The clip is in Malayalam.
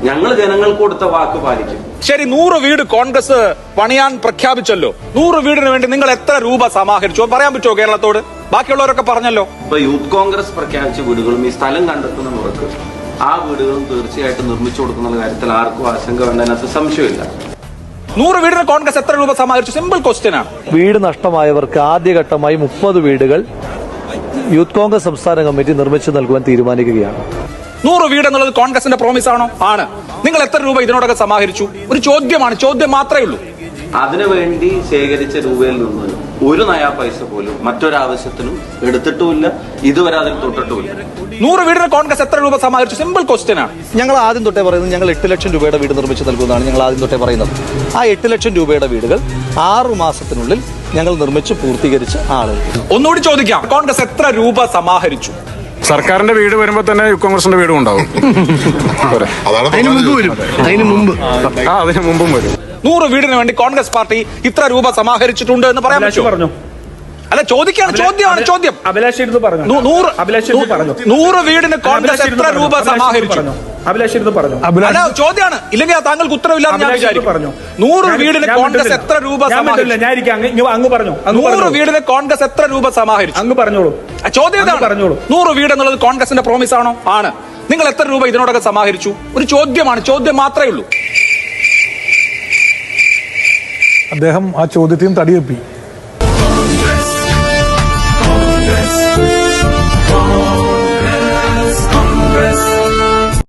ഞങ്ങൾ ജനങ്ങൾക്ക് കൊടുത്ത വാക്ക് പാലിക്കും. ശരി, 100 വീട് കോൺഗ്രസ് പണിയാൻ പ്രഖ്യാപിച്ചല്ലോ. 100 വീടിന് വേണ്ടി നിങ്ങൾ എത്ര രൂപ സമാഹരിച്ചു പറയാൻ പറ്റുമോ കേരളത്തോട്? ബാക്കിയുള്ളവരൊക്കെ പറഞ്ഞല്ലോ. ഇപ്പൊ യൂത്ത് കോൺഗ്രസ് പ്രഖ്യാപിച്ച വീടുകളും ഈ സ്ഥലം കണ്ടെത്തുന്ന മുറക്ക് ആ വീടുകളും തീർച്ചയായിട്ടും നിർമ്മിച്ചു കൊടുക്കുന്ന കാര്യത്തിൽ ആർക്കും ആശങ്ക വേണ്ടതിനകത്ത് സംശയമില്ല. 100 വീടിന് കോൺഗ്രസ് എത്ര രൂപ സമാഹരിച്ചു? സിമ്പിൾ ക്വസ്റ്റ്യൻ ആണ്. വീട് നഷ്ടമായവർക്ക് ആദ്യഘട്ടമായി 30 വീടുകൾ യൂത്ത് കോൺഗ്രസ് സംസ്ഥാന കമ്മിറ്റി നിർമ്മിച്ചു നൽകുവാൻ തീരുമാനിക്കുകയാണ്. 100 വീട് എന്നുള്ളത് കോൺഗ്രസിന്റെ പ്രോമിസ് ആണോ? ആണ്. നിങ്ങൾ എത്ര രൂപ ഇതിനോടൊക്കെ സമാഹരിച്ചു? ഒരു ചോദ്യമാണ്, ചോദ്യം മാത്രമേ ഉള്ളൂ. അതിനുവേണ്ടി ശേഖരിച്ച രൂപയിൽ നിന്ന് ഒരു നയാ പൈസ പോലും മറ്റൊരാവശ്യത്തിനും എടുത്തിട്ടുമില്ല, ഇതുവരെ അതിൽ തൊട്ടിട്ടുമില്ല. 100 വീടിന് കോൺഗ്രസ് എത്ര രൂപ സമാഹരിച്ചു? സിമ്പിൾ ക്വസ്റ്റ്യൻ ആണ്. ഞങ്ങൾ ആദ്യം തൊട്ടേ പറയുന്നത് ഞങ്ങൾ 8 ലക്ഷം രൂപയുടെ വീട് നിർമ്മിച്ചു നൽകുന്നതാണ് ഞങ്ങൾ ആദ്യം തൊട്ടേ പറയുന്നത്. ആ 8 ലക്ഷം രൂപയുടെ വീടുകൾ 6 മാസത്തിനുള്ളിൽ ഞങ്ങൾ നിർമ്മിച്ച് പൂർത്തീകരിച്ച് ആളുകൾ. ഒന്നുകൂടി ചോദിക്കാം, കോൺഗ്രസ് എത്ര രൂപ സമാഹരിച്ചു? സർക്കാരിന്റെ വീട് വരുമ്പോ തന്നെ യൂത്ത് കോൺഗ്രസിന്റെ വീടും ഉണ്ടാവും. അതിന് മുമ്പും വരും. 100 വീടിന് വേണ്ടി കോൺഗ്രസ് പാർട്ടി ഇത്ര രൂപ സമാഹരിച്ചിട്ടുണ്ട് എന്ന് പറയാൻ പറ്റുമോ? അല്ല, ചോദിക്കാണ്, ചോദ്യമാണ് ചോദ്യം. 100 വീടിന് കോൺഗ്രസ് എത്ര രൂപ സമാഹരിച്ചു? അല്ല, ചോദ്യമാണ്. ഇല്ലെങ്കിൽ താങ്കൾക്ക് ഉത്തരവില്ലാന്ന് ഞാൻ വിചാരിക്കും. 100 വീടിന് കോൺഗ്രസ് എത്ര രൂപ സമാഹരിച്ചു? 100 വീടിന് കോൺഗ്രസ് എത്ര രൂപ സമാഹരിച്ചു? അങ്ങ് പറഞ്ഞോളൂ. ചോദ്യം ഇതാണ്. 100 വീട് എന്നുള്ളത് കോൺഗ്രസിന്റെ പ്രോമിസ് ആണോ? ആണ്. നിങ്ങൾ എത്ര രൂപ ഇതിനോടൊക്കെ സമാഹരിച്ചു? ഒരു ചോദ്യമാണ്, ചോദ്യം മാത്രമേ ഉള്ളൂ. അദ്ദേഹം ആ ചോദ്യത്തെയും തടിയെപ്പി.